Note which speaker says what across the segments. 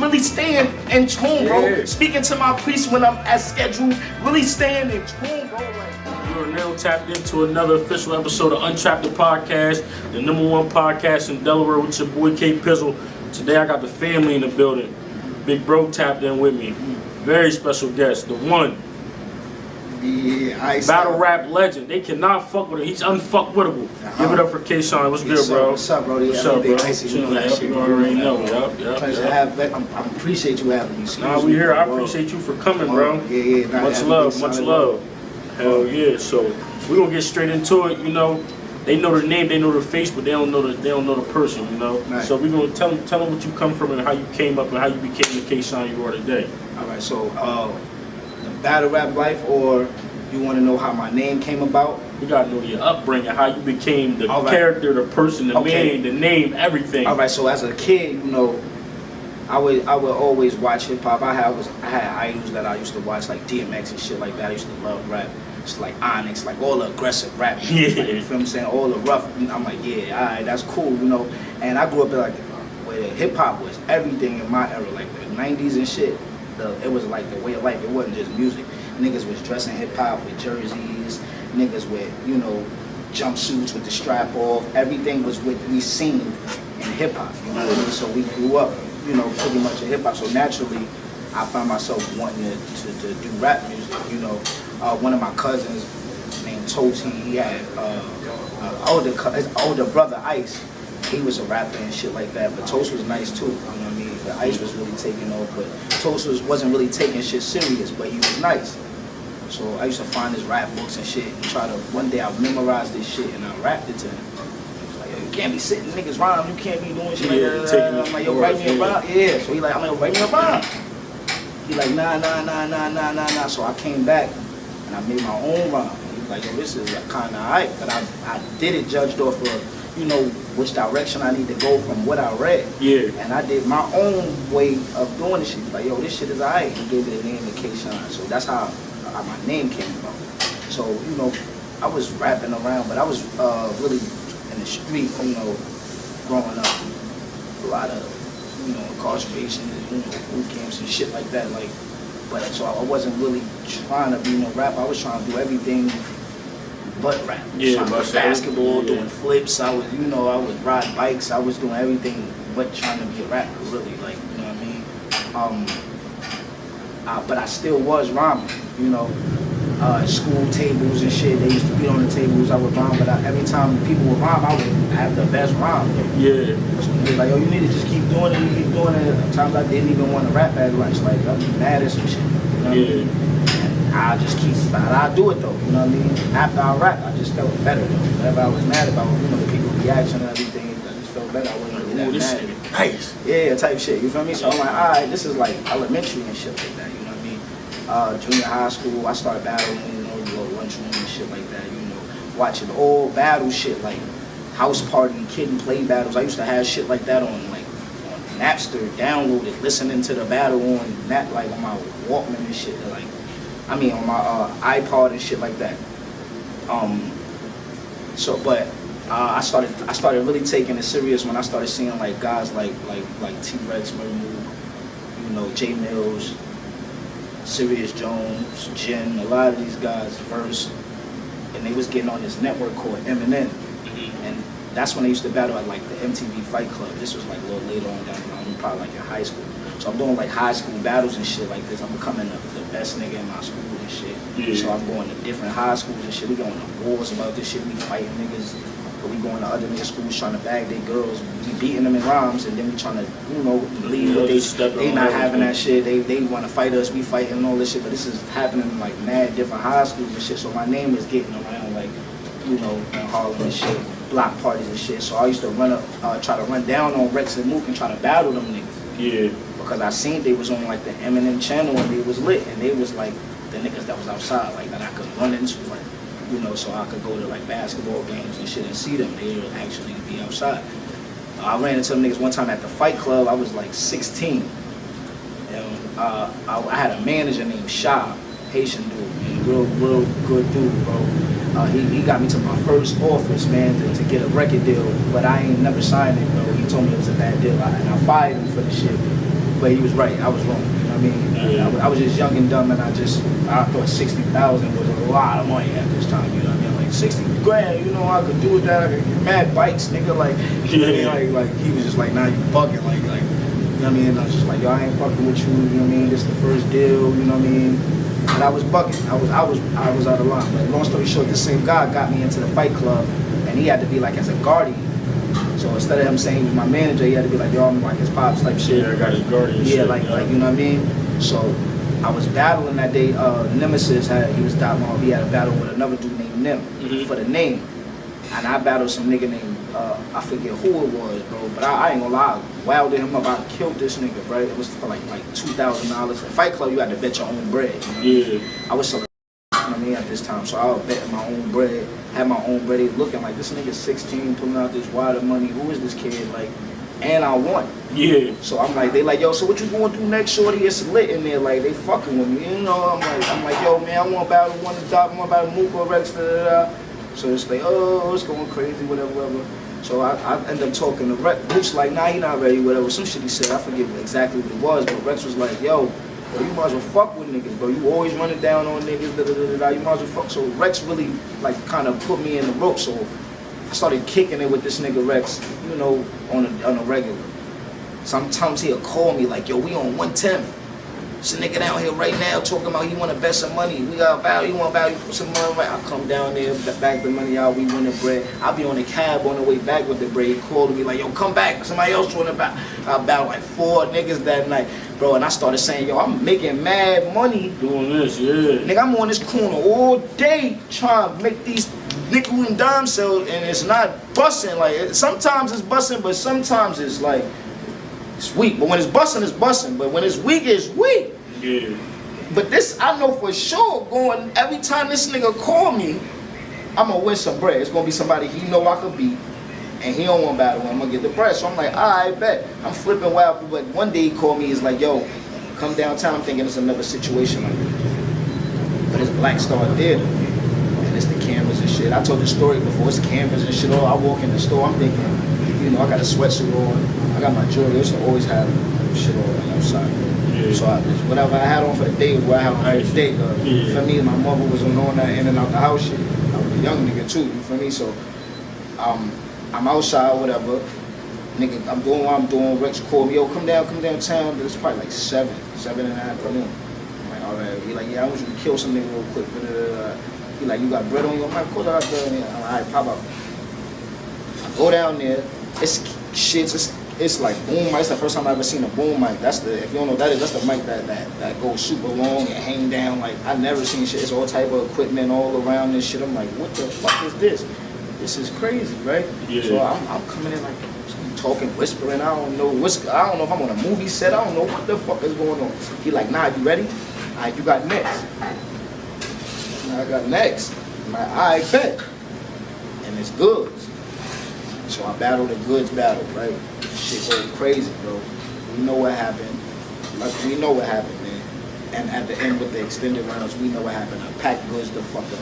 Speaker 1: really staying in tune, bro.
Speaker 2: Yeah.
Speaker 1: Speaking to my priest when I'm as scheduled, really staying in tune, bro. Like,
Speaker 2: you are now tapped into another official episode of Untrapped the Podcast, the #1 podcast in Delaware with your boy K Pizzle. Today I got the family in the building. Big bro tapped in with me. Very special guest, the one.
Speaker 1: yeah,
Speaker 2: Battle rap legend. They cannot fuck with him. He's unfuckwittable. Give it up for KSHINE. What's good, bro?
Speaker 1: What's up, bro?
Speaker 2: What's up, bro?
Speaker 1: You
Speaker 2: already know. Yup.
Speaker 1: Pleasure to have. I appreciate you having me.
Speaker 2: Nah, we here. I appreciate you for coming, bro.
Speaker 1: Yeah.
Speaker 2: Much love. Hell yeah. So we're gonna get straight into it. You know, they know the name, they know the face, but they don't know the person. You know.
Speaker 1: Right.
Speaker 2: So we're gonna tell them what you come from and how you came up and how you became the KSHINE you are today.
Speaker 1: All right. So the battle rap life, or you want to know how my name came about?
Speaker 2: We gotta know your upbringing, how you became the
Speaker 1: All right.
Speaker 2: character, the person, the man, the name, everything.
Speaker 1: All right. So as a kid, you know, I would always watch hip hop. I had idols that I used to watch, like DMX and shit like that. I used to love rap. It's like Onyx, like all the aggressive rap.
Speaker 2: Yeah.
Speaker 1: Like, you feel what I'm saying? All the rough. I'm like, yeah, all right, that's cool, you know. And I grew up in like where hip hop was everything in my era, like the 90s and shit. It was like the way of life. It wasn't just music. Niggas was dressing hip hop with jerseys. Niggas with, you know, jumpsuits with the strap off. Everything was what we seen in hip hop. You know what I mean? So we grew up, you know, pretty much in hip hop. So naturally, I found myself wanting to do rap music. You know, one of my cousins named Toasty, he had his older brother Ice. He was a rapper and shit like that. But Toast was nice too. You know what I mean? The Ice was really taking off, but Toast wasn't really taking shit serious. But he was nice. So I used to find his rap books and shit and try to. One day I memorized this shit and I rapped it to him. Like, yo, you can't be sitting niggas rhyme. You can't be doing shit like that. I'm like, yo, write me a rhyme. Yeah. So he like, I'm like, write me a rhyme. He like, nah. So I came back and I made my own rhyme. He was like, yo, this is kind of hype. But I did it judged off of, you know, which direction I need to go from what I read. Yeah. And I did my own way of doing this shit. Like, yo, this shit is alright. He gave it a name, KSHINE. So that's how my name came about. So, you know, I was rapping around, but I was really in the street, you know, growing up. A lot of, you know, incarceration, you know, boot camps and shit like that. Like, but so I wasn't really trying to be no rapper. I was trying to do everything but rap.
Speaker 2: Yeah,
Speaker 1: basketball, doing flips. I was, you know, I was riding bikes. I was doing everything but trying to be a rapper, really. Like, you know what I mean? But I still was rhyming, you know. School tables and shit, they used to be on the tables, I would rhyme, but every time people would rhyme, I would have the best rhyme.
Speaker 2: Yeah.
Speaker 1: So they like, yo, you need to just keep doing it, you keep doing it. Sometimes I didn't even want to rap at lunch, like, I'd be mad at some shit, you know what I mean? And I just I'd do it though, you know what I mean? After I rap, I just felt better though. Whatever I was mad about, you know, the people's reaction and everything, I just felt better. I wasn't really that mad.
Speaker 2: Shit nice.
Speaker 1: Yeah, type shit, you feel me? So I'm like, all right, this is like elementary and shit like that, you know? Junior high school, I started battling, you know, lunchroom and shit like that, you know, watching all battle shit, like house party, kid and play battles. I used to have shit like that on Napster, downloaded, listening to the battle on that, like on my Walkman and shit, like, I mean on my iPod and shit like that. I started really taking it serious when I started seeing like guys like T-Rex, you know, J Mills, Serious Jones, Jen, a lot of these guys verse, and they was getting on this network called Eminem, and that's when they used to battle at like the MTV Fight Club. This was like a little later on down the line, probably like in high school. So I'm doing like high school battles and shit like this. I'm becoming the best nigga in my school and shit. Yeah. So I'm going to different high schools and shit. We going to wars about this shit. We fighting niggas. But we going to other niggas' schools trying to bag their girls. We beating them in rhymes, and then we trying to, you know, leave. They not having that shit. They want to fight us. We fighting and all this shit. But this is happening in like mad different high schools and shit. So my name is getting around like, you know, in Harlem and shit, block parties and shit. So I used to try to run down on Rex and Mook and try to battle them niggas. Yeah. Because I seen they was on like the Eminem channel and they was lit, and they was like the niggas that was outside, like that I could run into, like, you know, so I could go to like basketball games and shit and see them. They would actually be outside. I ran into them niggas one time at the Fight Club. I was like 16. And I had a manager named Shah, Haitian dude, man, real good dude, bro. He got me to my first office, man, to get a record deal, but I ain't never signed it, bro. He told me it was a bad deal, and I fired him for the shit. But he was right. I was wrong. You know what I mean?
Speaker 2: Yeah.
Speaker 1: I was just young and dumb, and I thought 60,000 was a lot of money at this time. You know what I mean? Like 60 grand. You know, I could do with that. I could get mad bikes, nigga. Like, you know what I mean? Like he was just like, nah, you bugging. Like, you know what I mean? And I was just like, yo, I ain't fucking with you. You know what I mean? This the first deal. You know what I mean? And I was bugging. I was out of line. But long story short, this same guy got me into the fight club, and he had to be like as a guardian. So instead of him saying he was my manager, he had to be like, yo, I'm like his pops type shit.
Speaker 2: Yeah, I got his guardian.
Speaker 1: Yeah, like you know what I mean? So I was battling that day. Nemesis he had a battle with another dude named Nem for the name. And I battled some nigga named, I forget who it was, bro, but I ain't gonna lie, I wilded him up, I killed this nigga, bro. It was for like $2,000. At Fight Club, you had to bet your own bread. You know?
Speaker 2: Yeah.
Speaker 1: I was selling, you know what I mean, at this time, so I was betting my own bread, had my own bread. He was looking like, this nigga 16, pulling out this wad of money, who is this kid, like, and I won.
Speaker 2: Yeah.
Speaker 1: So I'm like, they like, yo, so what you gonna do next, shorty? It's lit in there, like, they fucking with me, you know? I'm like, yo, man, I want battle one to top, I want battle Mook Rex, da da da. So it's like, oh, it's going crazy, whatever. So I end up talking to Rex. Mook's like, nah, he not ready, whatever. Some shit he said, I forget exactly what it was, but Rex was like, yo, bro, you might as well fuck with niggas, bro. You always running down on niggas, da da da da. You might as well fuck. So Rex really, like, kind of put me in the rope. So I started kicking it with this nigga Rex, you know, on a regular. Sometimes he'll call me like, yo, we on 110. It's a nigga down here right now talking about he want to bet some money. We got value, you want value, put some money right. I come down there, back the money out, we win the bread. I'll be on the cab on the way back with the bread. He called me like, yo, come back. Somebody else want to bet. I battled like 4 niggas that night. Bro, and I started saying, yo, I'm making mad money.
Speaker 2: Doing this, yeah.
Speaker 1: Nigga, I'm on this corner all day trying to make these nickel and dime sales, and it's not busting. Like, sometimes it's busting, but sometimes it's like, it's weak. But when it's busting, it's busting. But when it's weak, it's weak.
Speaker 2: Yeah.
Speaker 1: But this, I know for sure, going every time this nigga call me, I'm gonna win some bread. It's gonna be somebody he know I could beat, and he don't want to battle. I'm gonna get the bread. So I'm like, I bet. I'm flipping wild. But one day he called me. He's like, yo, come downtown. I'm thinking it's another situation like this. But it's Black Star Theater, and it's the cameras and shit. I told the story before. It's cameras and shit. I walk in the store. I'm thinking, you know, I got a sweatsuit on. I got my jewelry. I used to always have shit on outside. Yeah. So whatever I had on for the day was what I had on for the day. Yeah. For me, my mother was on that in and out the house shit. I was a young nigga too, you feel me? So I'm outside, whatever. Nigga, I'm doing what I'm doing. Rex called me, yo, come downtown. But it's probably like 7 in the afternoon. I'm like, all right. He like, yeah, I want you to kill some nigga real quick. He like, you got bread on you? I'm like, call that out there. I'm like, all right, pop up. I go down there. It's like boom mic. It's the first time I ever seen a boom mic. That's the, if you don't know what that is, that's the mic that goes super long and hang down. Like, I never seen shit. It's all type of equipment all around this shit. I'm like, what the fuck is this? This is crazy, right? Yeah. So I'm coming in like talking, whispering. I don't know if I'm on a movie set. I don't know what the fuck is going on. He like, nah, you ready? All right, you got next. I got next. I'm like, all right, bet. And it's good. So I battled the goods battle, right? Shit go crazy, bro. We know what happened. Like, we know what happened, man. And at the end with the extended rounds, we know what happened. I packed goods the fuck up.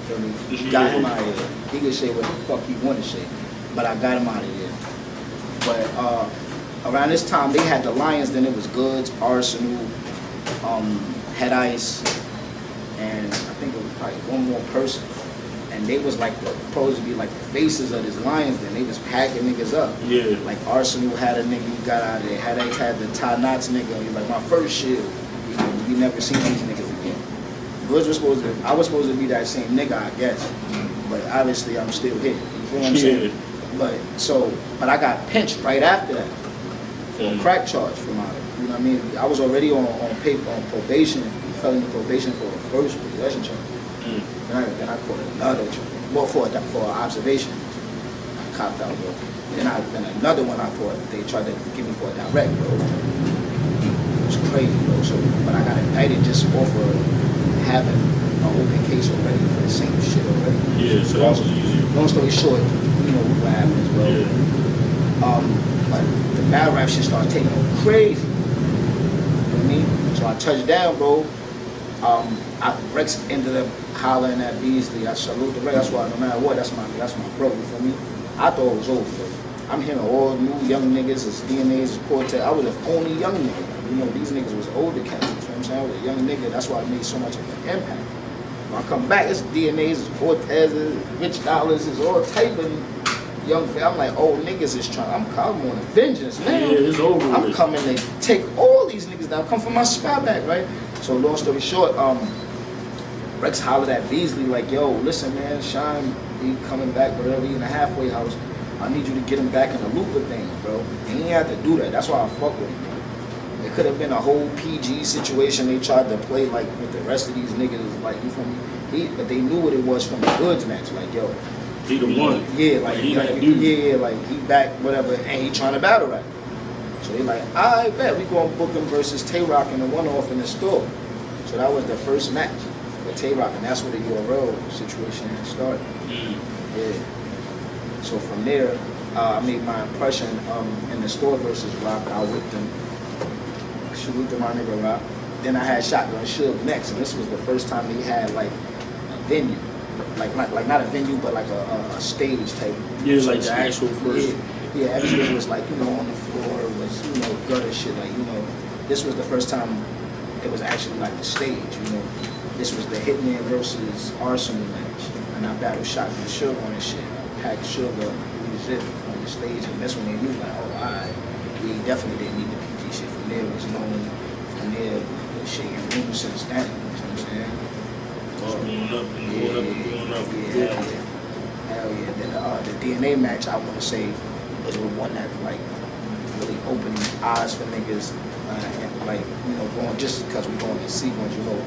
Speaker 1: Feel me? Got him out of here. He could say what the fuck he wanted to say, but I got him out of here. But around this time, they had the Lions. Then it was Goods, Arsenal, Head Ice, and I think it was probably one more person. And they was like supposed to be like the faces of this Lions. Then they was packing niggas up. Yeah. Like Arsenal had a nigga who got out of there. Head Ice had the Ty Knots nigga. He like, my first shield. We never seen these niggas again. Goods was I was supposed to be that same nigga, I guess. But obviously I'm still here. You feel what I'm saying? But I got pinched right after that for a crack charge from out of it. You know what I mean? I was already on probation, felony probation for a first possession charge. Then I caught another charge. Well, for observation. I copped out, bro. Then another one I caught, they tried to give me for a direct, bro. It was crazy, bro. So, but I got indicted just off of having an open case already for the same shit already. Yeah, so that was easy. Long story short, you know what happens, bro. Yeah. But the battle rap shit started taking over crazy. You know what I mean? So I touched down, bro. Rex ended up hollering at Beasley. I salute the Rex. That's why no matter what, that's my bro. You feel me? I thought it was over, bro. I'm hearing all new young niggas, it's DNA's, it's Cortez. I was the only young nigga. You know, these niggas was older cats. You know what I'm saying? I was a young nigga. That's why I made so much of an impact. When I come back, it's DNA's, it's Cortez, it's Rich Dollars, it's all type of young. I'm like, old niggas is trying. I'm on a vengeance now.
Speaker 2: Yeah, it's over.
Speaker 1: I'm coming to take all these niggas down. Come from my spot back, right? So long story short, Rex hollered at Beasley like, yo, listen, man, Shine, he coming back, whatever, he in the halfway house. I need you to get him back in the loop of things, bro. And he ain't had to do that. That's why I fuck with him, bro. It could have been a whole PG situation. They tried to play like with the rest of these niggas, like, you feel me? But they knew what it was from the goods match. Like, yo,
Speaker 2: he the one.
Speaker 1: Yeah, like he back, whatever, and he trying to battle rap. So they like, I bet we gonna book him versus Tay-Rock in the one-off in the store. So that was the first match with Tay-Rock, and that's where the URL situation started. Yeah. So from there, I made my impression in the store versus Rock. I whipped him, salute my nigga Rock. Then I had Shotgun Suge next, and this was the first time he had like a venue, like not a venue, but like a stage type.
Speaker 2: Yeah, like the actual first.
Speaker 1: Yeah, everything was like, you know, on the floor, was, you know, gutter shit. Like, you know, this was the first time it was actually like the stage. You know, this was the Hitman versus Arsenal match, and I battled Shotgun Suge on this shit. Packed Sugar, shit on the stage, and that's when they knew like, oh, alright, we definitely didn't need the PG shit. From there, it was known. From there, the shit in room since then. You know what I'm saying?
Speaker 2: Going up.
Speaker 1: Hell yeah. Then the DNA match, I want to say, was the one that like really opened eyes for niggas, and like, you know, going just because we going to see ones, you know.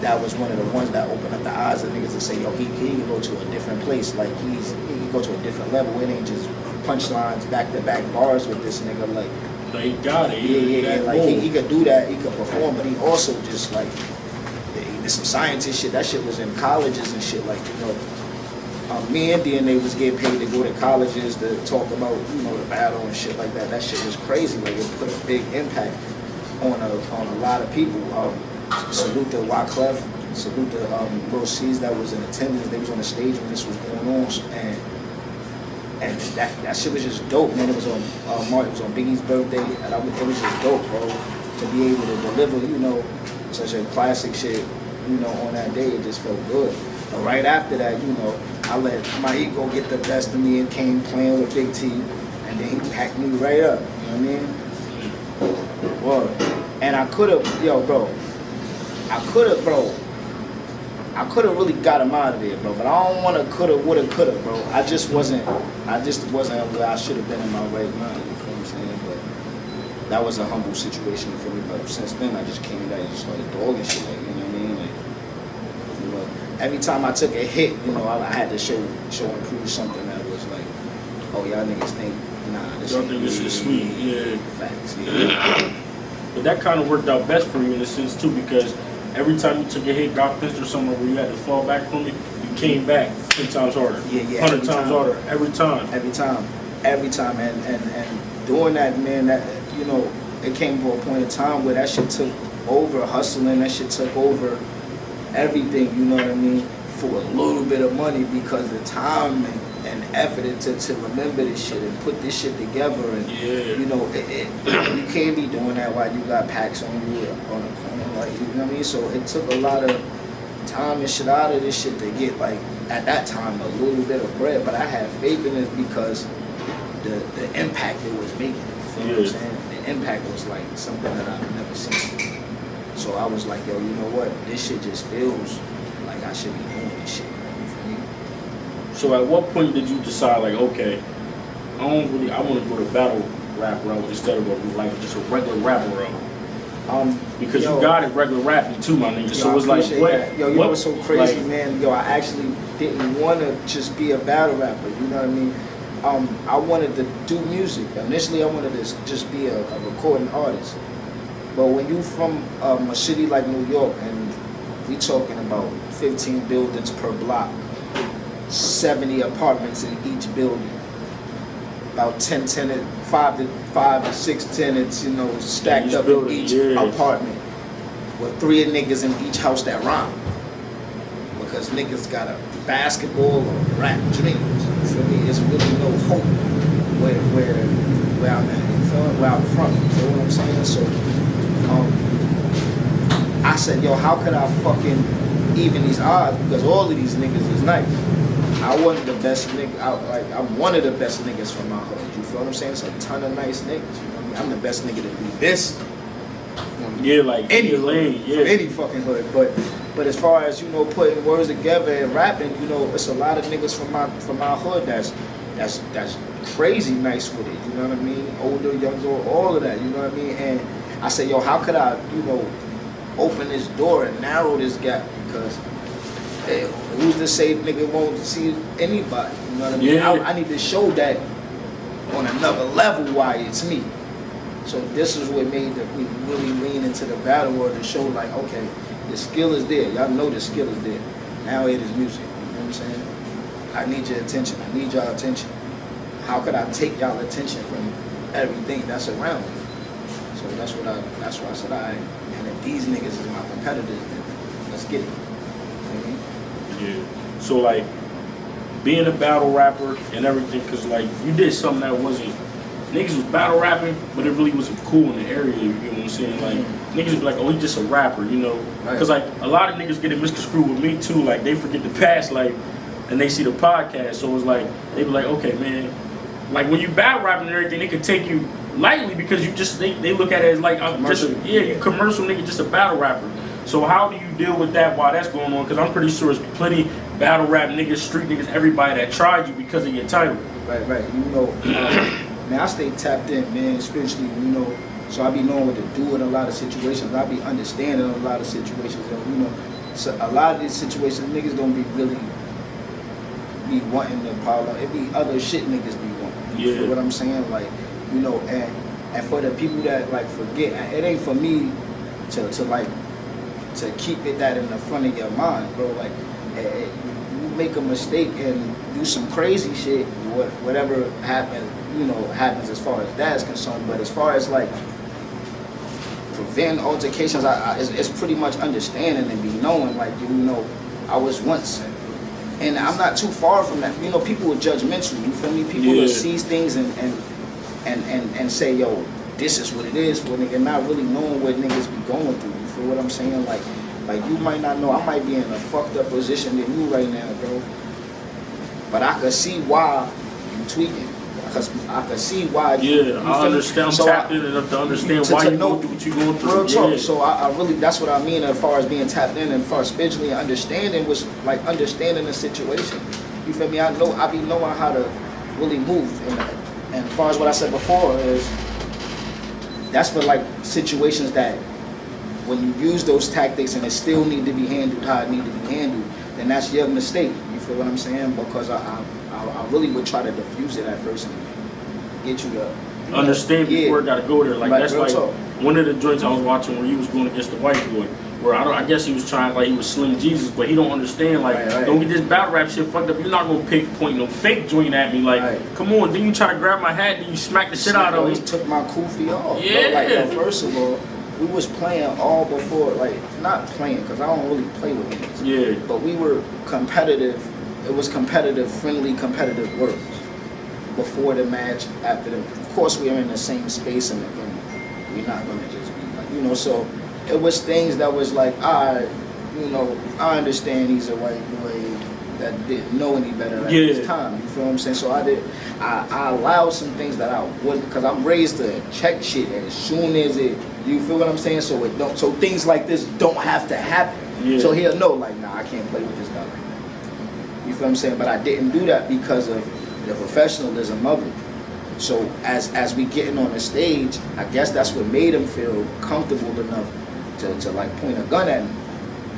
Speaker 1: That was one of the ones that opened up the eyes of niggas to say, yo, he can go to a different place. Like, he can go to a different level. It ain't just punchlines, back-to-back bars with this nigga. Like,
Speaker 2: he got it.
Speaker 1: Yeah. Like, he could do that. He could perform, but he also just, like, he did some scientist shit. That shit was in colleges and shit. Like, you know, me and DNA was getting paid to go to colleges to talk about, you know, the battle and shit like that. That shit was crazy. Like, it put a big impact on a lot of people. Salute to Wyclef, salute to Lil C's that was in attendance. They was on the stage when this was going on, and that shit was just dope, man. It was on Mark, it was on Biggie's birthday, and it was just dope, bro, to be able to deliver, you know, such a classic shit, you know, on that day. It just felt good. But right after that, you know, I let my ego get the best of me and came playing with Big T, and then he packed me right up. You know what I mean? Word. And I could have, I could have really got him out of there, bro. But I don't want to coulda, woulda, coulda, bro. I just wasn't where I should have been in my right mind. You feel what I'm saying? But that was a humble situation for me. But since then, I just came back and just started dogging shit. Like, you know what I mean? Like, you know, every time I took a hit, you know, I had to show and prove something that was like, oh, y'all niggas think, nah, this
Speaker 2: is sweet. Yeah.
Speaker 1: Facts. Yeah.
Speaker 2: But that kind of worked out best for you in a sense too, because every time you took a hit, got pissed or somewhere where you had to fall back from it, you came back 10 times harder.
Speaker 1: Yeah.
Speaker 2: 100 times harder every time. And doing that, man, that, you know, it came to a point in time where that shit took over hustling, that shit took over everything, you know what I mean, for a little bit of money, because the time and effort to remember this shit and put this shit together, and you know, you can't be doing that while you got packs on you on the corner, like, you know what I mean? So it took a lot of time and shit out of this shit to get, like, at that time, a little bit of bread. But I had faith in it because the impact it was making. You know what I'm saying? The impact was like something that I've never seen. So I was like, yo, you know what? This shit just feels like I should be doing this shit. So at what point did you decide, like, okay, I want to go the battle rap route instead of like just a regular rap route? Because you got it regular rapping too, my nigga. So it was like, what?
Speaker 1: Yo, you know what's so crazy, like, man? Yo, I actually didn't want to just be a battle rapper. You know what I mean? I wanted to do music. Initially, I wanted to just be a recording artist. But when you from a city like New York, and we talking about 15 buildings per block, 70 apartments in each building, about 5 to 6 tenants, you know, stacked up in each apartment, with 3 niggas in each house that rhyme. Because niggas got a basketball or rap dreams. For me, it's really no hope where I'm at, you feel me? Where I'm from, you feel what I'm saying? So I said, yo, how could I fucking even these odds? Because all of these niggas is nice. I wasn't the best nigga. I'm one of the best niggas from my hood. You feel what I'm saying? It's a ton of nice niggas. You know what I mean? I'm the best nigga to do this.
Speaker 2: Yeah, like
Speaker 1: any
Speaker 2: lane,
Speaker 1: hood, from any fucking hood. But as far as, you know, putting words together and rapping, you know, it's a lot of niggas from my hood that's crazy nice with it. You know what I mean? Older, younger, all of that. You know what I mean? And I said, yo, how could I, you know, open this door and narrow this gap? Because hey, who's to say nigga won't see anybody? You know what I mean?
Speaker 2: Yeah.
Speaker 1: I need to show that on another level why it's me. So this is what made me really lean into the battle world to show like, okay, the skill is there. Y'all know the skill is there. Now it is music. You know what I'm saying? I need your attention. I need y'all attention. How could I take y'all attention from everything that's around me? So that's why I said, all right, and if these niggas is my competitors, then let's get it.
Speaker 2: Yeah. So like being a battle rapper and everything, cause like you did something that wasn't, niggas was battle rapping, but it really wasn't cool in the area. You know what I'm saying? Like niggas would be like, oh, he just a rapper, you know?
Speaker 1: Right.
Speaker 2: Cause like a lot of niggas get it misconstrued with me too. Like they forget the past, like, and they see the podcast. So it's like they be like, okay, man. Like when you battle rapping and everything, they can take you lightly because you just they look at it as like I'm just you commercial nigga, just a battle rapper. So how do you deal with that while that's going on? Because I'm pretty sure there's plenty battle rap niggas, street niggas, everybody that tried you because of your title.
Speaker 1: Right. You know, man, I stay tapped in, man, spiritually, you know. So I be knowing what to do in a lot of situations. I be understanding a lot of situations. And, you know, so a lot of these situations, niggas don't be really be wanting to problem. It be other shit niggas be wanting. You feel what I'm saying? Like, you know, and for the people that like forget, it ain't for me to keep it that in the front of your mind, bro. Like, you make a mistake and do some crazy shit, whatever happens, you know, happens as far as that is concerned. But as far as like preventing altercations, it's pretty much understanding and be knowing, like, you know, I was once, and I'm not too far from that. You know, people are judgmental. You feel me? People will see things and say, yo, this is what it is for a nigga, not really knowing what niggas be going through. You feel what I'm saying? Like you might not know. I might be in a fucked up position than you right now, bro. But I could see why you tweaking. Because I could see why you
Speaker 2: I understand. I'm so tapped in enough to understand why you go through what you going through.
Speaker 1: Real talk. So I really, that's what I mean as far as being tapped in and as far as spiritually and understanding was like understanding the situation. You feel me? I be knowing how to really move. And as far as what I said before is, that's for like situations that when you use those tactics and it still need to be handled how it need to be handled, then that's your mistake. You feel what I'm saying? Because I really would try to diffuse it at first and get you to
Speaker 2: understand before it got to go there. Like that's like
Speaker 1: talk.
Speaker 2: One of the joints I was watching where he was going against the white boy. Where I guess he was trying, like he was Slim Jesus, but he don't understand, like, don't get this battle rap shit fucked up. You're not gonna point no fake joint at me, like, come on, then you try to grab my hat, then you smack the shit out of me.
Speaker 1: He took my kufi off.
Speaker 2: Yeah.
Speaker 1: Bro. Like, first of all, we was playing all before, like, not playing, because I don't really play with niggas.
Speaker 2: Yeah.
Speaker 1: But we were competitive. It was competitive, friendly, competitive words before the match, after the. Of course, we are in the same space, and we're not gonna just be like, you know, so. It was things that was like, I understand he's a white boy that didn't know any better at this time. You feel what I'm saying? So I allowed some things that I wouldn't, because I'm raised to check shit as soon as it. You feel what I'm saying? So it don't. So things like this don't have to happen. Yeah. So he'll know, like, nah, I can't play with this guy. You feel what I'm saying? But I didn't do that because of the professionalism of it. So as we getting on the stage, I guess that's what made him feel comfortable enough to like point a gun at me.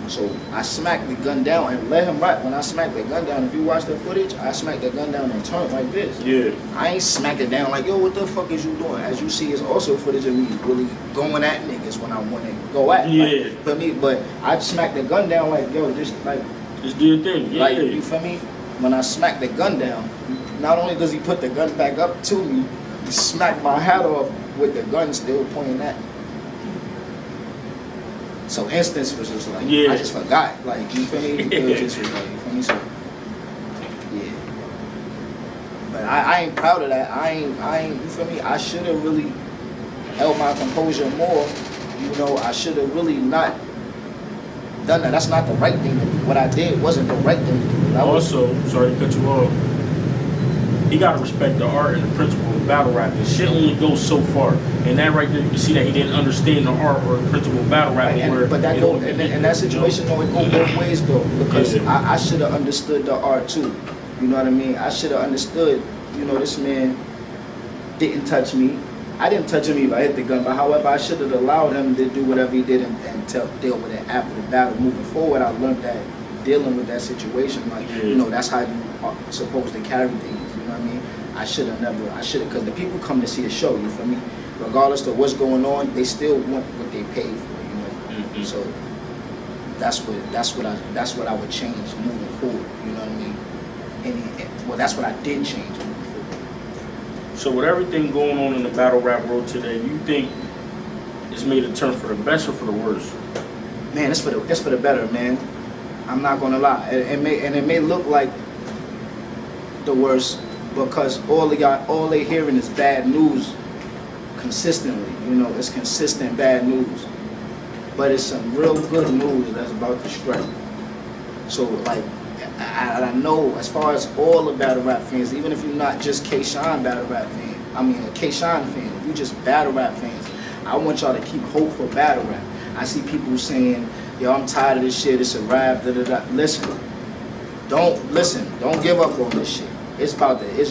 Speaker 1: So I smacked the gun down and let him rap. When I smacked the gun down, if you watch the footage, I smacked the gun down and turned like this.
Speaker 2: Yeah.
Speaker 1: I ain't smacked it down like, yo, what the fuck is you doing? As you see, it's also footage of me really going at niggas when I want to go at.
Speaker 2: Yeah.
Speaker 1: Like, for me, but I smacked the gun down like, yo, just
Speaker 2: do your thing. Yeah.
Speaker 1: Like, you feel me? When I smacked the gun down, not only does he put the gun back up to me, he smacked my hat off with the gun still pointing at me. So instance was just like, I just forgot. Like, you feel me? It just was like, you feel me? So, yeah. But I ain't proud of that. I ain't, you feel me? I should have really held my composure more. You know, I should have really not done that. That's not the right thing to do. What I did wasn't the right thing to do.
Speaker 2: Also, sorry to cut you off, he gotta respect the art and the principle of battle rapping. Shit only goes so far. And that right there, you can see that he didn't understand the art or the principle of battle rapping.
Speaker 1: But that go in that situation, though, it go both ways though. Because I should have understood the art too. You know what I mean? I should have understood, you know, this man didn't touch me. I didn't touch him either. I hit the gun. But however, I should have allowed him to do whatever he did and deal with it after the battle. Moving forward, I learned that dealing with that situation, like, you know, that's how you are supposed to carry things. You know what I mean? I should have, because the people come to see a show, you feel me? Regardless of what's going on, they still want what they paid for, you know? So that's what I would change moving forward, you know what I mean? Well, that's what I did change moving forward.
Speaker 2: So with everything going on in the battle rap world today, you think it's made a turn for the best or for the worse?
Speaker 1: Man, it's for the better, man. I'm not gonna lie. It may look like the worst because all they hearing is bad news consistently. You know, it's consistent bad news. But it's some real good news that's about to strike. So like I know as far as all the battle rap fans, even if you're not just KSHINE battle rap fan, I mean a KSHINE fan, if you just battle rap fans, I want y'all to keep hope for battle rap. I see people saying, yo, I'm tired of this shit, it's a rap, Listen, don't give up on this shit. It's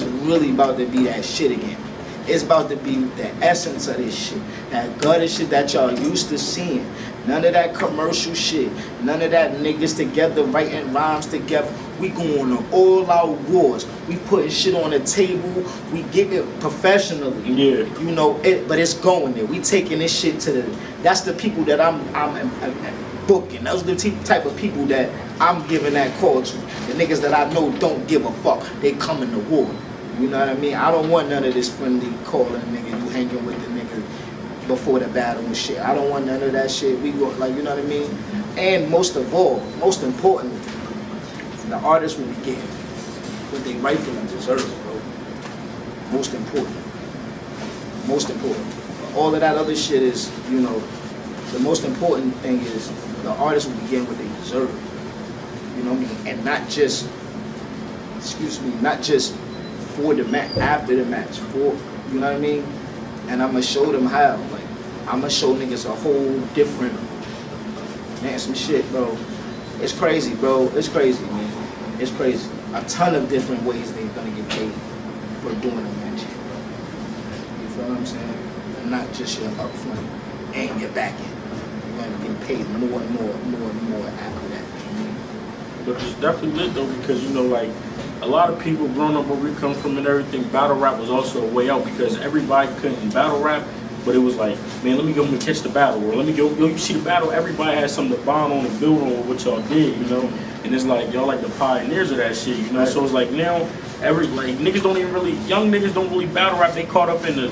Speaker 1: really about to be that shit again. It's about to be the essence of this shit. That gutter shit that y'all used to seeing. None of that commercial shit. None of that niggas together writing rhymes together. We going on all our wars. We putting shit on the table. We get it professionally.
Speaker 2: Yeah.
Speaker 1: You know, but it's going there. We taking this shit to the... That's the people that I'm booking. Those are the type of people that I'm giving that call to. The niggas that I know don't give a fuck. They coming to war. You know what I mean? I don't want none of this friendly calling nigga, you hanging with the nigga before the battle and shit. I don't want none of that shit. We go, like, you know what I mean? And most of all, most importantly, the artists will be getting what they rightfully deserve, bro. Most important. Most important. All of that other shit is, you know, the most important thing is the artists will be getting what they deserve. You know what I mean? And not just, not just for the match, after the match, you know what I mean? And I'm gonna show them how. Like, I'm gonna show niggas a whole different, man, some shit, bro. It's crazy, bro. It's crazy, man. It's crazy. A ton of different ways they're gonna get paid for doing a match. You feel what I'm saying? And not just your upfront and your back end. You're gonna get paid more and more after that.
Speaker 2: But it's definitely lit though, because you know, like, a lot of people growing up where we come from and everything, battle rap was also a way out because everybody couldn't battle rap, but it was like, man, let me go and catch the battle, or let me go, you see the battle, everybody has something to bond on and build on with what y'all did, you know? And it's like, y'all like the pioneers of that shit, you know? Right. So it's like now, niggas don't even really, young niggas don't really battle rap, they caught up in the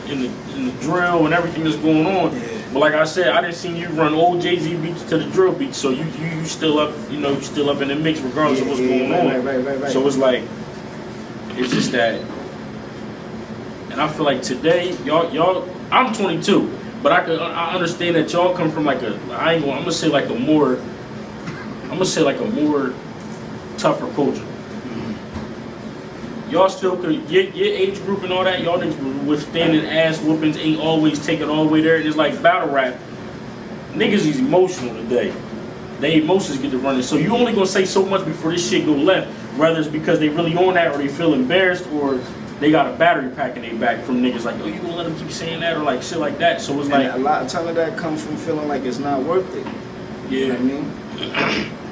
Speaker 2: drill and everything that's going on. Yeah. But like I said, I didn't see you run old Jay-Z beats to the drill beats, so you still up, you know, you still up in the mix regardless of what's going on.
Speaker 1: Right.
Speaker 2: So it's like, it's just that, and I feel like today, y'all, I'm 22, but I understand that y'all come from like I'm gonna say like a more tougher culture. Y'all still could, your age group and all that, y'all niggas withstanding ass whoopings, ain't always taking all the way there. And it's like battle rap, niggas is emotional today. They emotions get to running. So you only gonna say so much before this shit go left, whether it's because they really on that or they feel embarrassed or they got a battery pack in their back from niggas like, oh, you gonna let them keep saying that or like shit like that. So it's like,
Speaker 1: a lot of that comes from feeling like it's not worth it.
Speaker 2: Yeah.
Speaker 1: You know what I mean?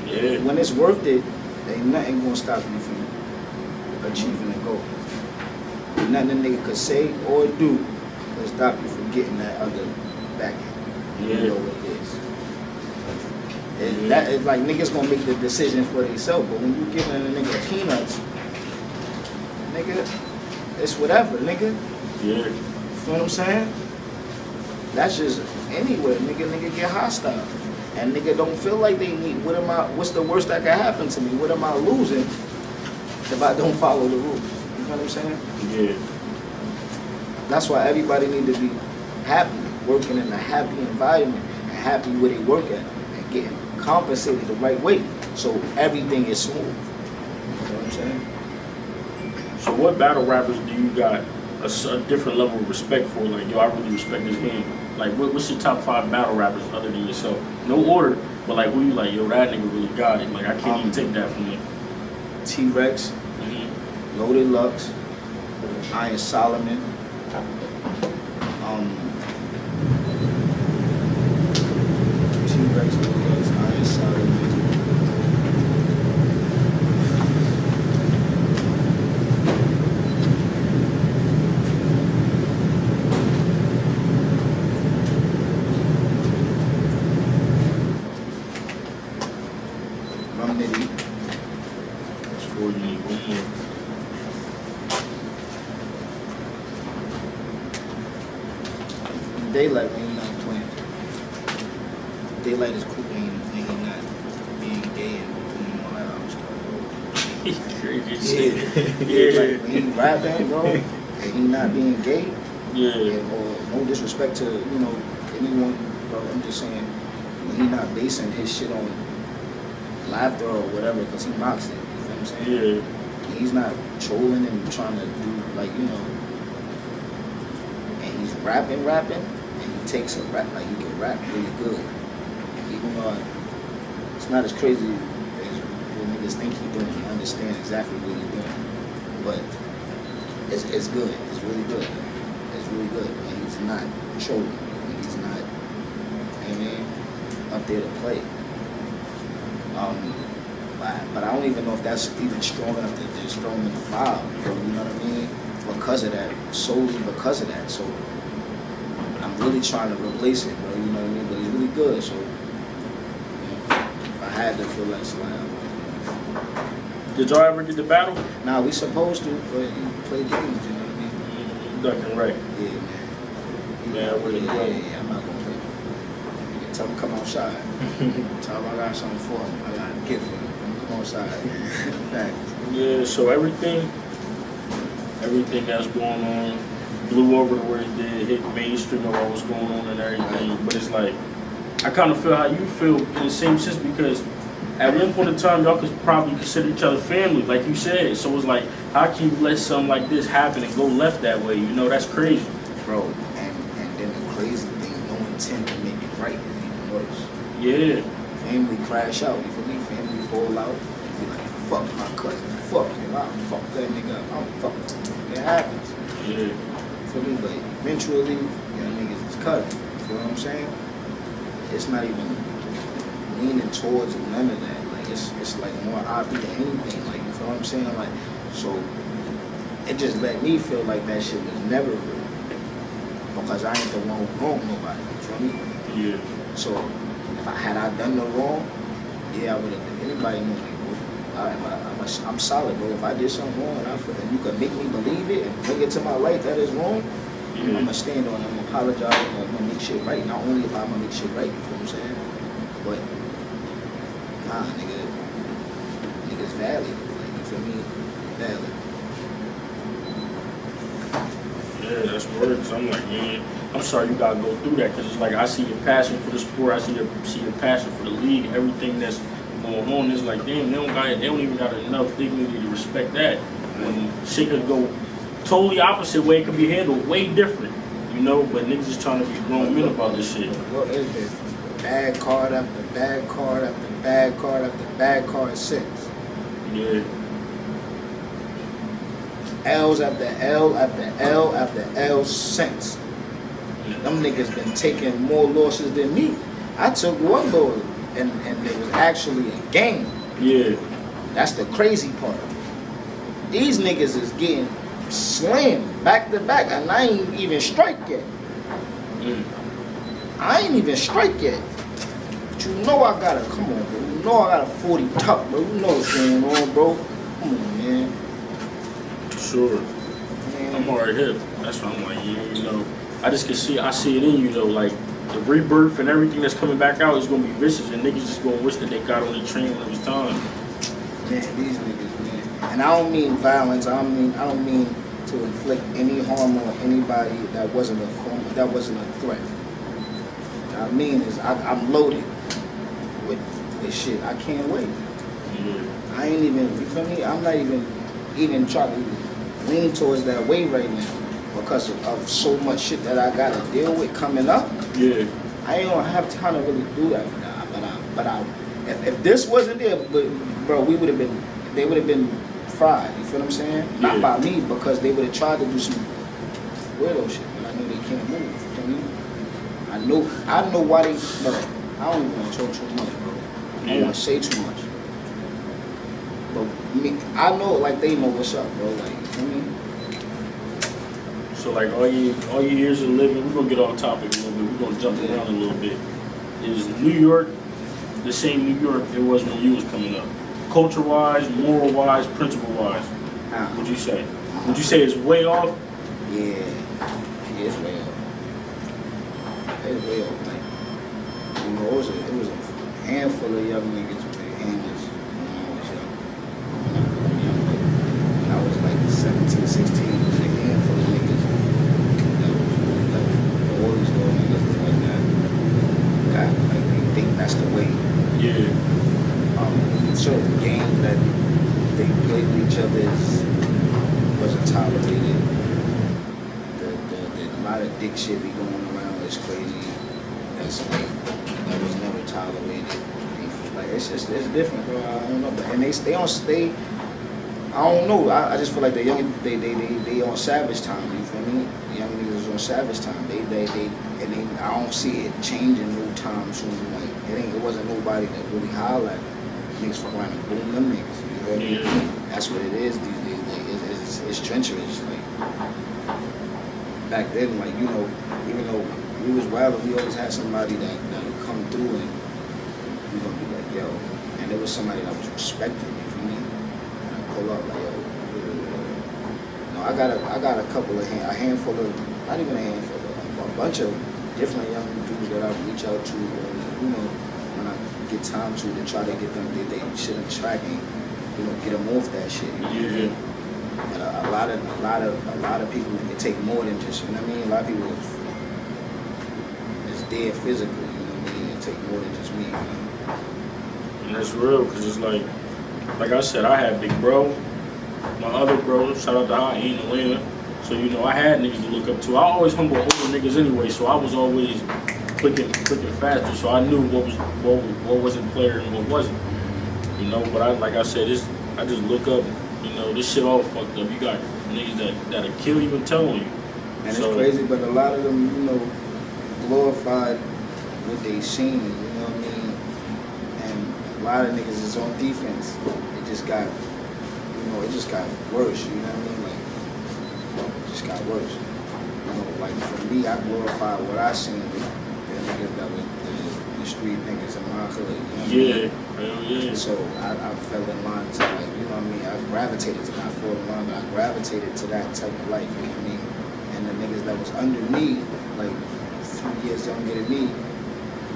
Speaker 2: Yeah.
Speaker 1: When it's worth it, ain't nothing gonna stop you from achieving the goal. Nothing a nigga could say or do can stop you from getting that other back end. You know what it is. That is like niggas gonna make the decision for themselves, but when you giving a nigga peanuts, nigga, it's whatever, nigga.
Speaker 2: Yeah.
Speaker 1: You feel what I'm saying? That's just anywhere, nigga get hostile. And nigga don't feel like they need, what's the worst that can happen to me? What am I losing if I don't follow the rules? You know what I'm saying?
Speaker 2: Yeah.
Speaker 1: That's why everybody need to be happy, working in a happy environment, and happy where they work at, and getting compensated the right way, so everything is smooth. You know what I'm saying?
Speaker 2: So what battle rappers do you got a different level of respect for? Like, yo, I really respect this game. Like, what's your top 5 battle rappers other than yourself? No order, but like, who you like, yo, that nigga really got it. Like, I can't even take that from him.
Speaker 1: T-Rex, Loaded Lux, Iron Solomon, T-Rex, Loaded Lux, Iron Solomon. Rum Nitty.
Speaker 2: That's 4, you need one more.
Speaker 1: Daylight, when he not playing. Daylight is cool when he not being gay and doing all that other stuff.
Speaker 2: He's crazy as
Speaker 1: Yeah,
Speaker 2: shit.
Speaker 1: like when he rapping, bro, and he not being gay,
Speaker 2: Yeah.
Speaker 1: or no disrespect to, you know, anyone, bro, I'm just saying, when he not basing his shit on laughter or whatever, because he mocks it, you know what I'm saying?
Speaker 2: Yeah.
Speaker 1: He's not trolling and trying to do, like, you know, and he's rapping, and he takes a rap, like, he can rap really good. Even though it's not as crazy as what niggas think he's doing, he understands exactly what he's doing. But it's good, it's really good. It's really good, and he's not trolling, and he's not, you know what I mean, up there to play. But I don't even know if that's even strong enough to just throw him in the file, bro, you know what I mean? Because of that, solely because of that. So I'm really trying to replace it, bro, you know what I mean? But he's really good, so you know, if I had to feel that slap.
Speaker 2: Did y'all ever get the battle?
Speaker 1: Nah, we supposed to, but he play games, you know what I mean?
Speaker 2: Ducking right.
Speaker 1: Yeah, man.
Speaker 2: Yeah, really
Speaker 1: yeah,
Speaker 2: good.
Speaker 1: yeah, I'm not gonna play. Tell him come outside. Tell him I got something for him. I got a gift for him. Come outside. Thanks.
Speaker 2: Yeah, so everything that's going on blew over to where it did, hit mainstream of what was going on and everything. But it's like, I kind of feel how you feel in the same sense, because at one point in time, y'all could probably consider each other family, like you said. So it's like, how can you let something like this happen and go left that way? You know, that's crazy.
Speaker 1: Bro, and then the crazy thing, no intent to make it right is even worse.
Speaker 2: Yeah.
Speaker 1: Family crash out, you feel me? Family fall out. You be like, fuck my cousin, fuck him, I'll fuck that nigga up, I'll fuck him. It happens.
Speaker 2: Yeah.
Speaker 1: You feel me? But eventually, you know, niggas is cut. You feel what I'm saying? It's not even leaning towards none of that. Like, it's like more obvious than anything. Like, you feel what I'm saying? Like, so it just let me feel like that shit was never real. Because I ain't the one who wronged nobody. You feel me?
Speaker 2: Yeah.
Speaker 1: So if I done the wrong, yeah, I would have. Anybody know me, bro. I'm solid, bro. If I did something wrong and you could make me believe it and bring it to my life that is wrong, I'm gonna stand on it. I'm gonna apologize. I'm gonna make shit right. Not only if I'm gonna make shit right, you feel what I'm saying? But nah, niggas valid. Like, you feel me? Valid.
Speaker 2: Yeah, that's words. I'm like, man, I'm sorry you gotta go through that, because it's like, I see your passion for the sport, I see your passion for the league, everything that's going on. It's like, damn, they don't even got enough dignity to respect that. When shit could go totally opposite way, it could be handled way different, you know. But niggas just trying to be grown men about this shit.
Speaker 1: What is this? Bad card after bad card after bad card after bad card since.
Speaker 2: Yeah.
Speaker 1: L's after L after L after L since. Them niggas been taking more losses than me. I took one loss, and it was actually a game.
Speaker 2: Yeah.
Speaker 1: That's the crazy part. These niggas is getting slammed back to back, and I ain't even strike yet. I ain't even strike yet. But you know I got come on, bro. You know I got a 40 tuck, bro. You know what's going on, bro. Come on, man.
Speaker 2: Sure.
Speaker 1: Man.
Speaker 2: I'm hard hip. That's why I'm like, yeah, you know. I see it in you though, like the rebirth and everything that's coming back out is gonna be vicious, and niggas just gonna wish that they got on the train when it was time.
Speaker 1: Man, these niggas, man. And I don't mean violence. I don't mean to inflict any harm on anybody that wasn't a threat. What I mean is I'm loaded with shit. I can't wait.
Speaker 2: Yeah.
Speaker 1: I ain't even, you feel me? I'm not even trying to lean towards that way right now because of so much shit that I gotta deal with coming up.
Speaker 2: Yeah.
Speaker 1: I ain't gonna have time to really do that. But if this wasn't there, bro, they would have been fried. You feel what I'm saying?
Speaker 2: Yeah.
Speaker 1: Not by me, because they would have tried to do some weirdo shit, but I know they can't move. You feel me? I know why they. Bro, I don't even want to talk too much, bro. I don't want to say too much. But me, I know, like, they know what's up, bro. Like, you feel me?
Speaker 2: So like all your years of living, we're gonna get off topic a little bit. We're gonna jump around a little bit. Is New York the same New York it was when you was coming up? Culture wise, moral wise, principle wise, would you say? Would you say it's way off?
Speaker 1: Yeah, it's way off. It's way off. Like, you know, it was a handful of young niggas with their hands when I was young. When I was like 17, 16, it was a handful of niggas that was like all these little niggas like that. Like they think that's the way.
Speaker 2: Yeah.
Speaker 1: Certain games that they played with each other wasn't tolerated. A lot of dick shit be going around is crazy. That was never tolerated. Like it's different, bro. I don't know, and they don't stay. I don't know. I just feel like they on savage time. You feel me? Young niggas on savage time. I don't see it changing no time soon. Like it wasn't nobody that really hollered. Niggas fuck around and boom them niggas. You know what I mean? That's what it is these days. Like it's treacherous. Like back then, like, you know, even though we was wild, we always had somebody that would come through and we gonna be like, yo, and there was somebody that was respected. You feel me? And I pull up like, yo. No, I got a couple of a handful of, not even a handful, a bunch of different young dudes that I reach out to, you know, when I get time to try to get them they shit in track and, you know, get them off that shit. You know?
Speaker 2: Yeah.
Speaker 1: But a lot of people, it take more than just, you know what I mean? A lot of people is dead physically, you know what I mean? It take more than just me, you know?
Speaker 2: And that's real, because it's like I said, I had Big Bro, my other bro, shout out to High in Atlanta. So, you know, I had niggas to look up to. I always hung with older niggas anyway, so I was always clicking faster, so I knew what was in player and what wasn't. You know, but like I said, I just look up, you know, this shit all fucked up. You got niggas that'll kill you and tell on you.
Speaker 1: And so, it's crazy, but a lot of them, you know, glorified what they seen, you know what I mean? And a lot of niggas is on defense. It just got, you know, worse, you know what I mean? Like, it just got worse. You know, like for me, I glorify what I seen. The niggas that was the street niggas in my hood, you know what I mean?
Speaker 2: Hell yeah.
Speaker 1: So I fell in line to, like, you know what I mean? I gravitated to, not fall in line, but I gravitated to that type of life, you know what I mean? And the niggas that was under me, like a few years younger than me,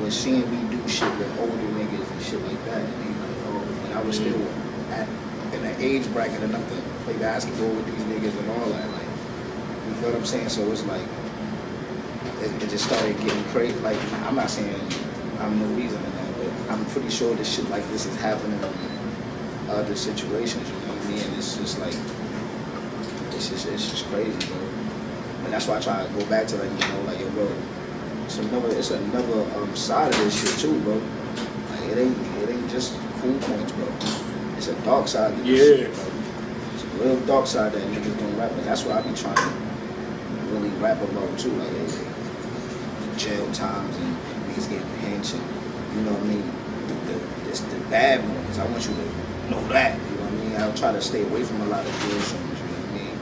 Speaker 1: was seeing me do shit with older niggas and shit like that. And they like, oh, but I was still in an age bracket enough to play basketball with these niggas and all that. Like, you feel what I'm saying? So it's like, it just started getting crazy. Like, I'm not saying I'm no reason in that, but I'm pretty sure this shit like this is happening in other situations, you know what I mean? And it's just like, it's just crazy, bro. And that's why I try to go back to, like, you know, like, yo, bro, it's another side of this shit too, bro. Like, it ain't just cool points, bro. It's a dark side of this shit, bro. It's a real dark side that niggas don't rap, and that's what I be trying to really rap about too. Like, the jail times and niggas getting pinched, and, you know what I mean? It's the bad moments. I want you to know that, you know what I mean? I'll try to stay away from a lot of jail songs, you know what I mean?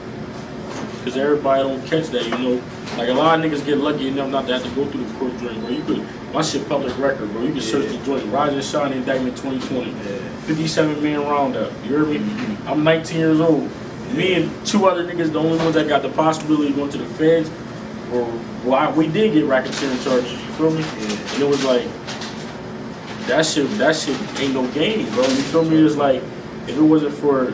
Speaker 2: Because everybody don't catch that, you know. Like, a lot of niggas get lucky enough not to have to go through the court joint, bro. You could, my shit public record, bro. You can search the joint, Rise and Shine Indictment 2020. 57-man roundup. You heard me?
Speaker 1: Mm-hmm.
Speaker 2: I'm 19 years old. Me and two other niggas, the only ones that got the possibility of going to the feds, we did get racketeering charges, you feel me? And it was like, that shit ain't no game, bro. You feel me? It's like, if it wasn't for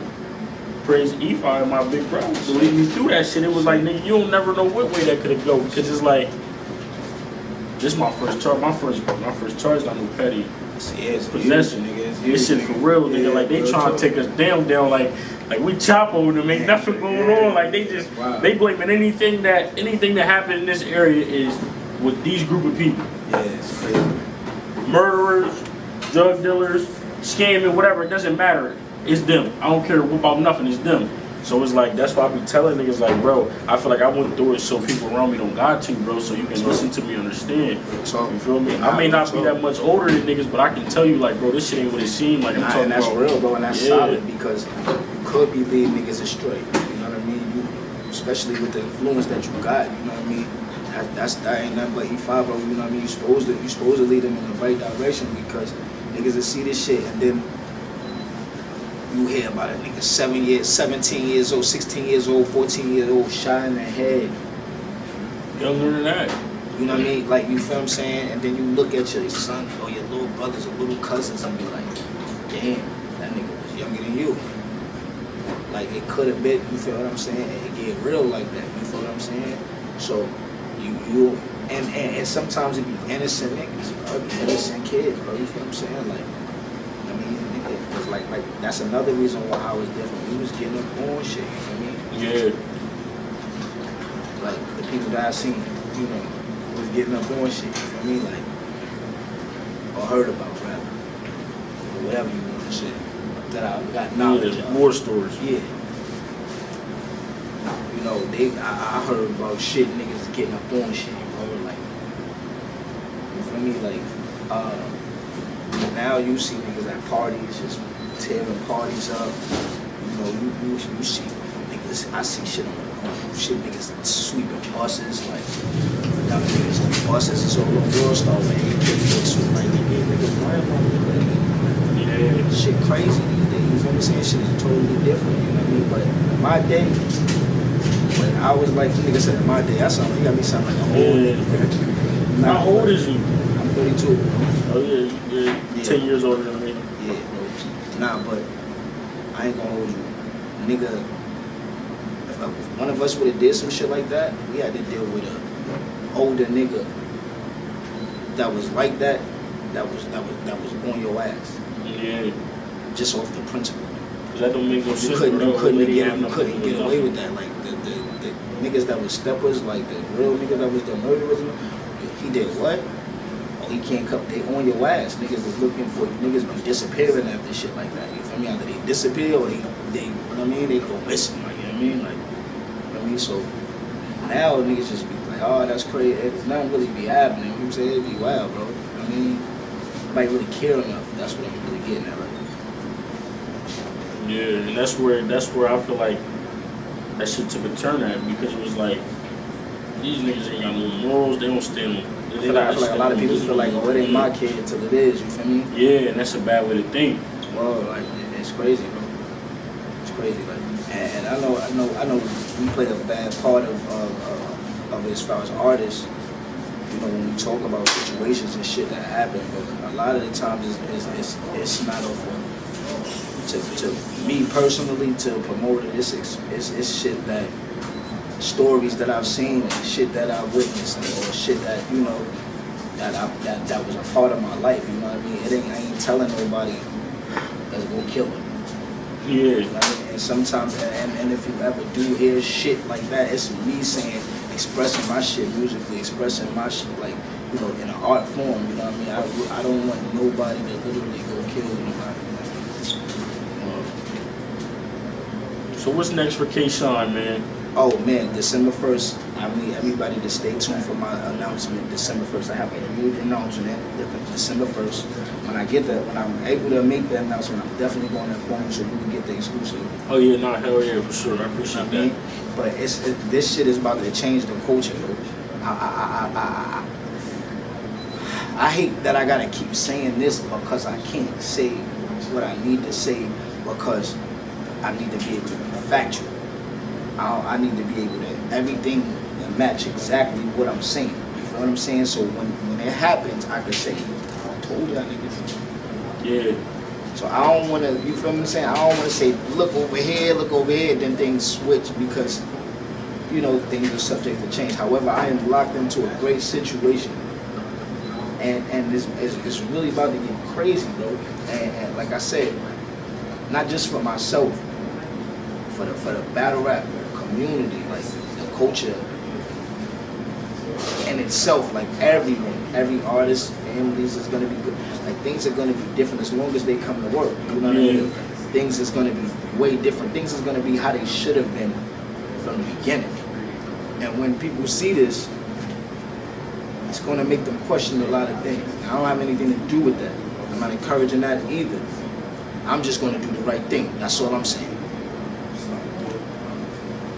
Speaker 2: praise E5 my big bro. So lead me through that shit. It was like, nigga, you don't never know what way that could have go because it's like, this my first charge. My first charge on no petty. Possession, nigga. This shit for real, nigga. Yeah, like they trying to take us down, like we chop over them, ain't nothing going on. Like they just they blaming anything that happened in this area is with these group of people.
Speaker 1: Yeah, it's crazy.
Speaker 2: Murderers, drug dealers, scamming, whatever. It doesn't matter. It's them. I don't care about nothing. It's them. So it's like that's why I be telling niggas like, bro, I feel like I went through it so people around me don't got to, bro. So you can listen to me, understand. You feel me? I may not be that much older than niggas, but I can tell you like, bro, this shit ain't what it seemed like. I'm talking
Speaker 1: and that's
Speaker 2: about,
Speaker 1: real, bro, and that's solid because you could be leading niggas astray. You know what I mean? You, especially with the influence that you got. You know what I mean? That ain't nothing but E5, bro. You know what I mean? You supposed to lead them in the right direction because niggas will see this shit and then you hear about a nigga 17 years old, 16 years old, 14 years old, shot in the head.
Speaker 2: Younger than that.
Speaker 1: You know what I mean? Like, you feel what I'm saying? And then you look at your son or your little brothers or little cousins and be like, damn, that nigga was younger than you. Like, it could have been, you feel what I'm saying? It get real like that, you feel what I'm saying? So, and sometimes it be innocent niggas, bro, innocent kids, bro, you feel what I'm saying? Like, I mean, nigga, was like that's another reason why I was different. He was getting up on shit, you feel me?
Speaker 2: Yeah.
Speaker 1: Like, the people that I seen, you know, was getting up on shit, you feel me? Like, or heard about, rather, or whatever you want to say, that I got knowledge of.
Speaker 2: War stories.
Speaker 1: Yeah. You know, I heard about shit, niggas getting up on shit, bro. Like, you feel me? Like, now you see niggas at parties just tearing parties up. You know, you see niggas, I see shit on niggas sweeping buses, like, young niggas on buses, it's all the world star, man. So, like, niggas
Speaker 2: yeah.
Speaker 1: Shit crazy these days, you feel me? Saying shit is totally different, you know what I mean? But in my day, when I was like, nigga said in my day, you got me sounding like an old nigga.
Speaker 2: How old is you?
Speaker 1: I'm 32, bro.
Speaker 2: Oh yeah, you're 10 years older than me.
Speaker 1: Yeah, bro. Nah, but I ain't gonna hold you. Nigga, if one of us would've did some shit like that, we had to deal with a older nigga that was like that was on your ass.
Speaker 2: Yeah.
Speaker 1: Just off the principle.
Speaker 2: That don't make no sense.
Speaker 1: You couldn't get away with that. Like the niggas that was steppers, like the real niggas that was the murderers, he did what? Oh, he can't come. They on your ass. Niggas was looking for you. Niggas been disappearing after shit like that. You feel me? Either they disappear or they you know what I mean? They go missing. Like, you know what I mean? Like, you know what I mean? So now niggas just be like, oh, that's crazy. It's not really be happening. You know what I'm saying? It'd be wild, bro. You know what I mean? Nobody really care enough. That's what I'm really getting at right now.
Speaker 2: Yeah, and that's where I feel like that shit took a turn at because it was like these niggas ain't got no morals. They don't stand on.
Speaker 1: I feel like a lot of people feel like, oh, it ain't my kid until it is. You feel me?
Speaker 2: Yeah, and that's a bad way to think.
Speaker 1: Well, like it's crazy, bro. It's crazy, like, and I know we play a bad part of it as far as artists. You know, when we talk about situations and shit that happen, but a lot of the times it's not over. To me personally, to promote it, it's shit that stories that I've seen and shit that I've witnessed or shit that you know that was a part of my life. You know what I mean? I ain't telling nobody that's gonna kill him.
Speaker 2: Yeah.
Speaker 1: You know what I mean? And sometimes, and if you ever do hear shit like that, it's me saying, expressing my shit musically, expressing my shit like you know in an art form. You know what I mean? I don't want nobody to literally go kill anybody.
Speaker 2: So what's next for KSHINE, man?
Speaker 1: Oh man, December 1st, I need everybody to stay tuned for my announcement. December 1st, I have a huge announcement. December 1st. When I'm able to make the announcement, I'm definitely going to inform you so you can get the exclusive.
Speaker 2: Oh yeah, nah, hell yeah, for sure. I appreciate that.
Speaker 1: But this shit is about to change the culture, bro. I hate that I gotta keep saying this because I can't say what I need to say because I need to be able to be factual. I need to be able to everything match exactly what I'm saying. You feel what I'm saying? So when it happens, I can say, I told y'all niggas.
Speaker 2: Yeah.
Speaker 1: So I don't want to, you feel what I'm saying? I don't want to say, look over here, then things switch because, you know, things are subject to change. However, I am locked into a great situation. And it's really about to get crazy, bro. And like I said, not just for myself, for the battle rap community, like the culture in itself, like everyone, every artist, families is gonna be good. Like things are gonna be different as long as they come to work. You know what I mean? Things is gonna be way different. Things is gonna be how they should have been from the beginning. And when people see this, it's gonna make them question a lot of things. I don't have anything to do with that. I'm not encouraging that either. I'm just gonna do the right thing. That's all I'm saying.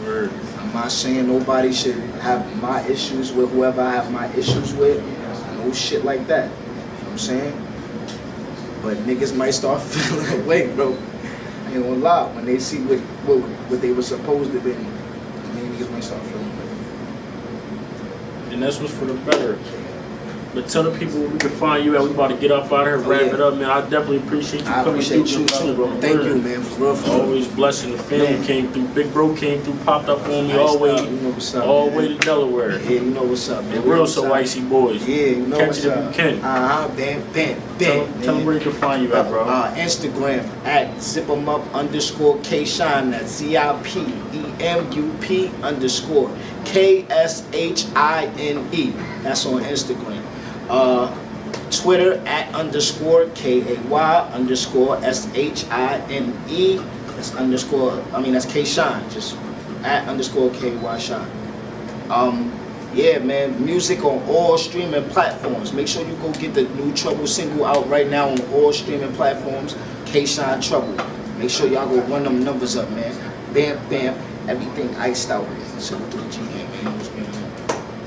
Speaker 2: Word.
Speaker 1: I'm not saying nobody should have my issues with whoever I have my issues with. No shit like that. You know what I'm saying? But niggas might start feeling away, bro. I ain't gonna lie. When they see what they were supposed to be, niggas might start feeling away.
Speaker 2: And that's what's for the better. But tell the people where we can find you at. We about to get up out of here, wrap it up, man. I definitely appreciate you coming through.
Speaker 1: I appreciate you too, bro. Thank you, man. For real, for real.
Speaker 2: Always blessing. The family came through. Big bro came through, popped up on me all the way,
Speaker 1: You know what's up,
Speaker 2: all the
Speaker 1: man.
Speaker 2: way to Delaware.
Speaker 1: Yeah, you know what's up, man.
Speaker 2: And real so icy boys.
Speaker 1: Yeah, you know
Speaker 2: Catch
Speaker 1: what's
Speaker 2: it if
Speaker 1: up.
Speaker 2: you can.
Speaker 1: Bam.
Speaker 2: Tell them where you can find you at, bro.
Speaker 1: Instagram at @zipemup_KSHINE. That's ZIPEMUP_KSHINE. That's on Instagram. Twitter @ _KAY_SHINE. That's underscore. That's KSHINE. Just @ _KY_SHINE. Yeah, man. Music on all streaming platforms. Make sure you go get the new Trouble single out right now on all streaming platforms. KSHINE Trouble. Make sure y'all go run them numbers up, man. Bam. Everything iced out. Salute to the G, man.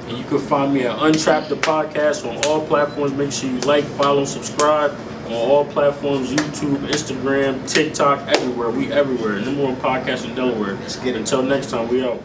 Speaker 2: And you can find me at Untrap the Podcast on all platforms. Make sure you like, follow, subscribe on all platforms: YouTube, Instagram, TikTok, everywhere. We everywhere. #1 podcast in Delaware.
Speaker 1: Let's get it.
Speaker 2: Until next time, we out.